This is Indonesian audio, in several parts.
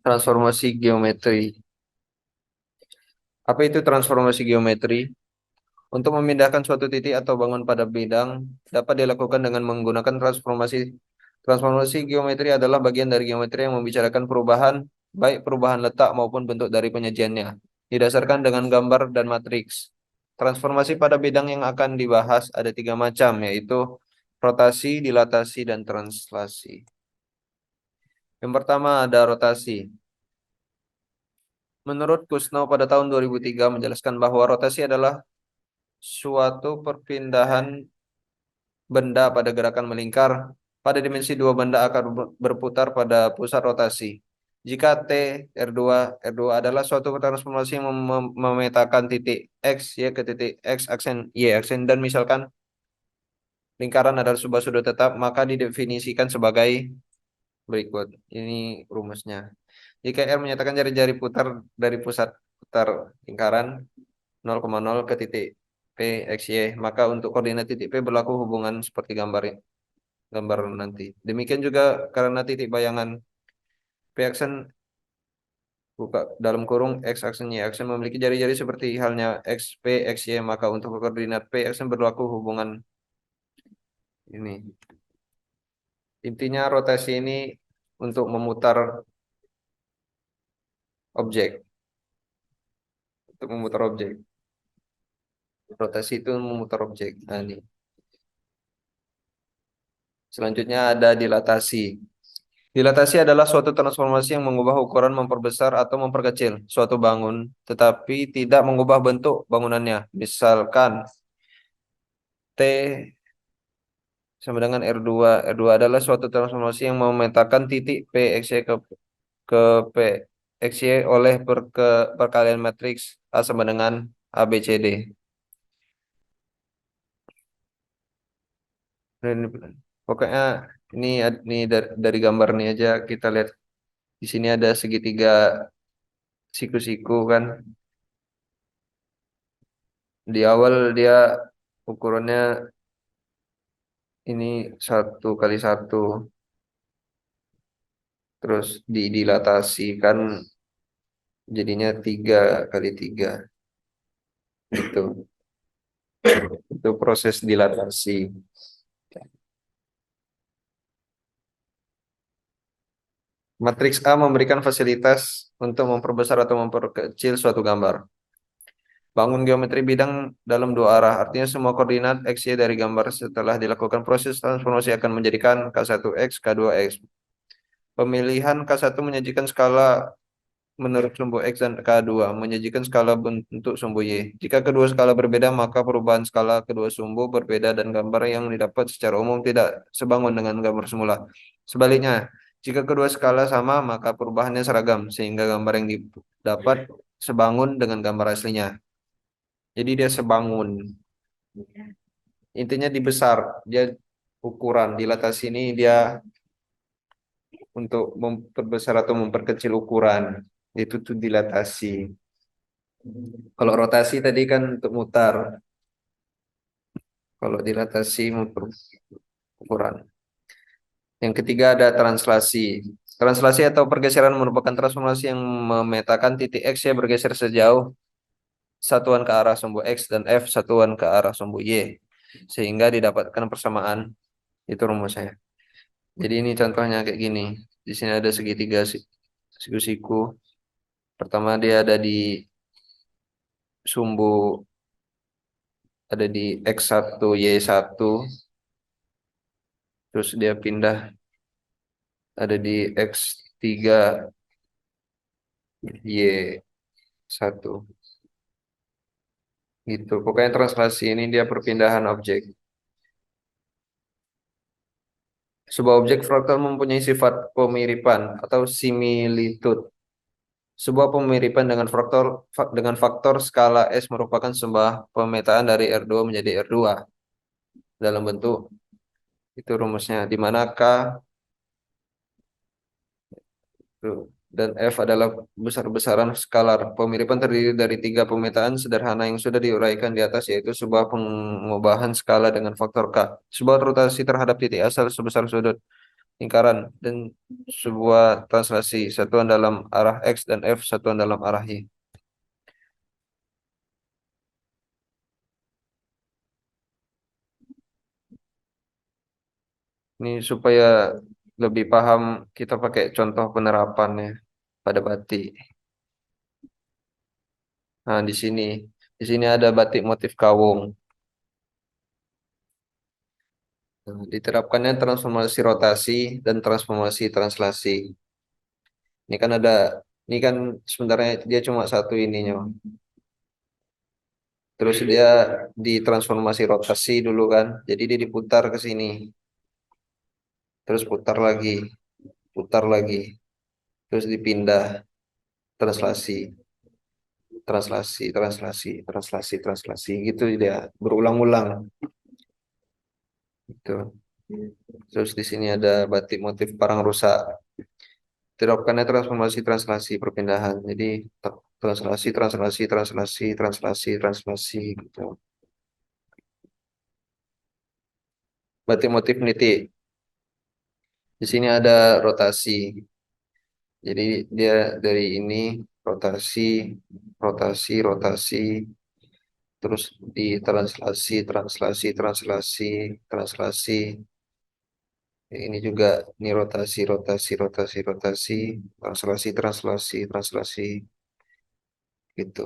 Transformasi geometri. Apa itu transformasi geometri? Untuk memindahkan suatu titik atau bangun pada bidang dapat dilakukan dengan menggunakan transformasi. Transformasi geometri adalah bagian dari geometri yang membicarakan perubahan, baik perubahan letak maupun bentuk dari penyajiannya, didasarkan dengan gambar dan matriks. Transformasi pada bidang yang akan dibahas ada tiga macam, yaitu rotasi, dilatasi, dan translasi. Yang pertama ada rotasi. Menurut Kusno pada tahun 2003 menjelaskan bahwa rotasi adalah suatu perpindahan benda pada gerakan melingkar pada dimensi dua benda akan berputar pada pusat rotasi. Jika T R2 adalah suatu transformasi yang memetakan titik X Y ke titik X aksen Y aksen dan misalkan lingkaran adalah sebuah sudut tetap, maka didefinisikan sebagai berikut. Ini rumusnya. Jika R menyatakan jari-jari putar dari pusat putar lingkaran 0,0 ke titik P X Y, maka untuk koordinat titik P berlaku hubungan seperti gambar nanti. Demikian juga karena titik bayangan P aksen buka dalam kurung X aksen Y aksen memiliki jari-jari seperti halnya X P X Y, maka untuk koordinat P aksen berlaku hubungan ini. Intinya rotasi ini untuk memutar objek, untuk memutar objek. Rotasi itu memutar objek. Nah, ini. Selanjutnya ada dilatasi. Dilatasi adalah suatu transformasi yang mengubah ukuran, memperbesar atau memperkecil suatu bangun, tetapi tidak mengubah bentuk bangunannya. Misalkan T sama dengan R2. R2 adalah suatu transformasi yang memetakan titik P X Y ke P X Y oleh perkalian matriks A sama dengan A B C D. Pokoknya ini dari gambar ini aja kita lihat di sini ada segitiga siku-siku kan. Di awal dia ukurannya ini 1 kali 1, terus dilatasi kan jadinya 3 kali 3 itu proses dilatasi. Matriks A memberikan fasilitas untuk memperbesar atau memperkecil suatu gambar. Bangun geometri bidang dalam dua arah, artinya semua koordinat X, Y dari gambar setelah dilakukan proses transformasi akan menjadikan K1X, K2X. Pemilihan K1 menyajikan skala menurut sumbu X dan K2 menyajikan skala bentuk sumbu Y. Jika kedua skala berbeda, maka perubahan skala kedua sumbu berbeda dan gambar yang didapat secara umum tidak sebangun dengan gambar semula. Sebaliknya, jika kedua skala sama, maka perubahannya seragam, sehingga gambar yang didapat sebangun dengan gambar aslinya. Jadi dia sebangun. Intinya dibesar, dia ukuran. Dilatasi ini dia untuk memperbesar atau memperkecil ukuran. Itu tuh dilatasi. Kalau rotasi tadi kan untuk mutar. Kalau dilatasi muter ukuran. Yang ketiga ada translasi. Translasi atau pergeseran merupakan transformasi yang memetakan titik X yang bergeser sejauh satuan ke arah sumbu X dan F satuan ke arah sumbu Y. Sehingga didapatkan persamaan. Itu rumusnya. Jadi ini contohnya kayak gini. Di sini ada segitiga siku-siku. Pertama dia ada di sumbu ada di X1 Y1, terus dia pindah ada di X3 Y1 gitu. Pokoknya translasi ini dia perpindahan objek. Sebuah objek fraktal mempunyai sifat pemiripan atau similitude. Sebuah pemiripan dengan faktor skala S merupakan sebuah pemetaan dari R2 menjadi R2 dalam bentuk itu rumusnya, di mana K dan F adalah besar-besaran skalar. Pemiripan terdiri dari tiga pemetaan sederhana yang sudah diuraikan di atas, yaitu sebuah pengubahan skala dengan faktor K, sebuah rotasi terhadap titik asal sebesar sudut lingkaran dan sebuah translasi satuan dalam arah X dan F satuan dalam arah Y. Ini supaya lebih paham kita pakai contoh penerapannya pada batik. Nah, di sini ada batik motif kawung. Nah, diterapkannya transformasi rotasi dan transformasi translasi. Ini kan ada, ini kan sebenarnya dia cuma satu ininya. Terus dia ditransformasi rotasi dulu kan. Jadi dia diputar ke sini. Terus putar lagi. Terus dipindah, translasi, translasi gitu dia berulang-ulang gitu. Terus di sini ada batik motif parang rusak. Diterapkannya transformasi translasi perpindahan. Jadi translasi gitu. Batik motif nitik. Di sini ada rotasi. Jadi dia dari ini rotasi, rotasi, terus di translasi. Ini juga ini rotasi gitu.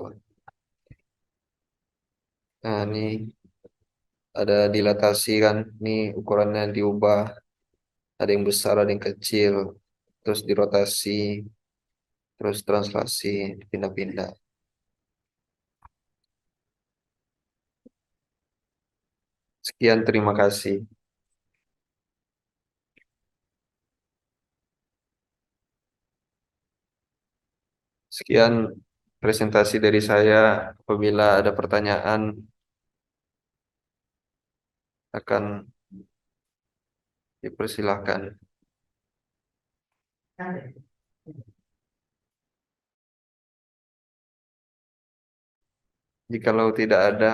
Nah, ini ada dilatasi kan, ini ukurannya diubah, ada yang besar, ada yang kecil, terus dirotasi, terus translasi, pindah-pindah. Sekian, terima kasih. Sekian presentasi dari saya. Apabila ada pertanyaan, akan dipersilahkan. Jikalau tidak ada,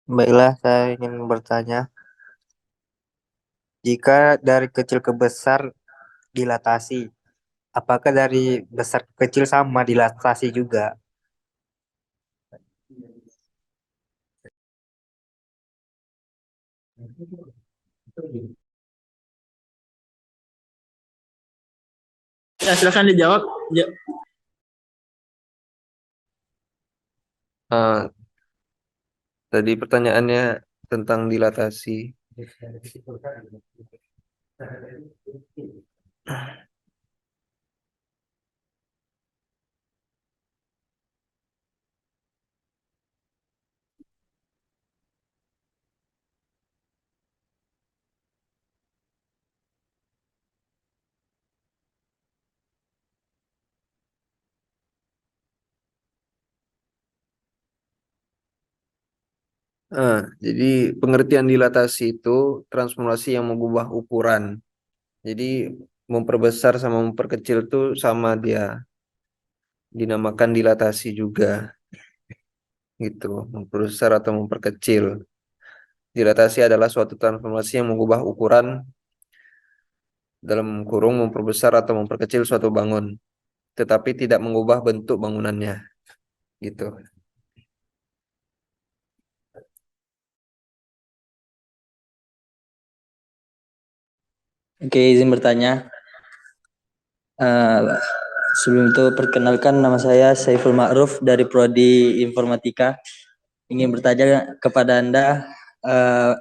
Baiklah, saya ingin bertanya, jika dari kecil ke besar dilatasi, apakah dari besar ke kecil sama dilatasi juga? Ya, silakan dijawab. Ya. tadi pertanyaannya tentang dilatasi. Jadi pengertian dilatasi itu transformasi yang mengubah ukuran. Jadi memperbesar sama memperkecil itu sama dia. Dinamakan dilatasi juga gitu, memperbesar atau memperkecil. Dilatasi adalah suatu transformasi yang mengubah ukuran dalam kurung memperbesar atau memperkecil suatu bangun, tetapi tidak mengubah bentuk bangunannya gitu. Oke, izin bertanya. Sebelum itu perkenalkan, nama saya Saiful Ma'ruf dari Prodi Informatika. Ingin bertanya kepada Anda, eh,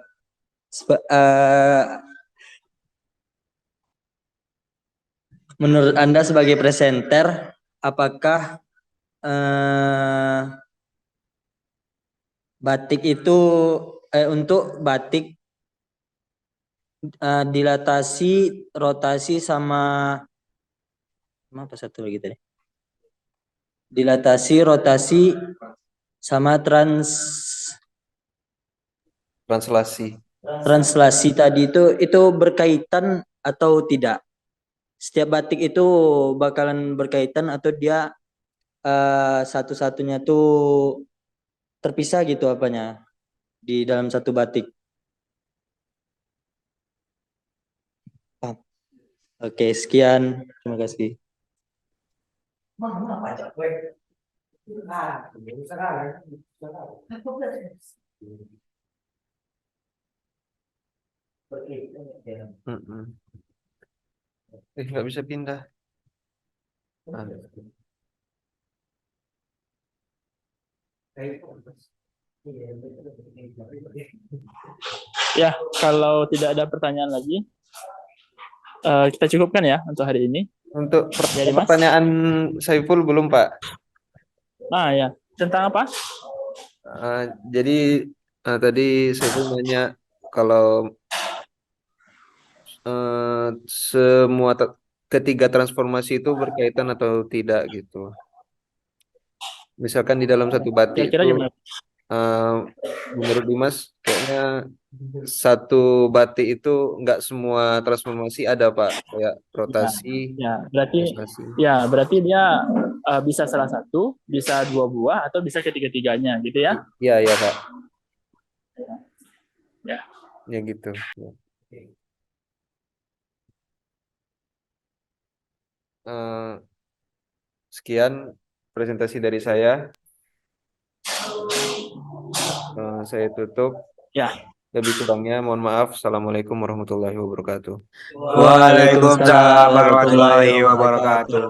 menurut Anda sebagai presenter, apakah batik itu untuk batik dilatasi, rotasi sama apa satu lagi tadi? dilatasi, rotasi, sama translasi tadi itu berkaitan atau tidak? Setiap batik itu bakalan berkaitan atau dia satu-satunya tuh terpisah gitu apanya di dalam satu batik? Oke, sekian. Terima kasih. Nggak bisa pindah. Ya, kalau tidak ada pertanyaan lagi, kita cukupkan ya untuk hari ini. Untuk Jadi, Mas. pertanyaan Saiful belum, Pak? Nah ya, tentang apa? Jadi tadi Saiful nanya kalau semua ketiga transformasi itu berkaitan atau tidak gitu. Misalkan di dalam satu batik Kira-kira itu, gimana? menurut Dimas, kayaknya satu batik itu nggak semua transformasi ada, Pak. Kayak rotasi, Ya, berarti translasi. dia bisa salah satu, bisa dua buah, atau bisa ketiga-tiganya, gitu ya? Iya, Pak. Ya. Ya gitu. Sekian presentasi dari saya. Saya tutup. Ya. Lebih kurangnya mohon maaf. Assalamualaikum warahmatullahi wabarakatuh. Waalaikumsalam warahmatullahi wabarakatuh.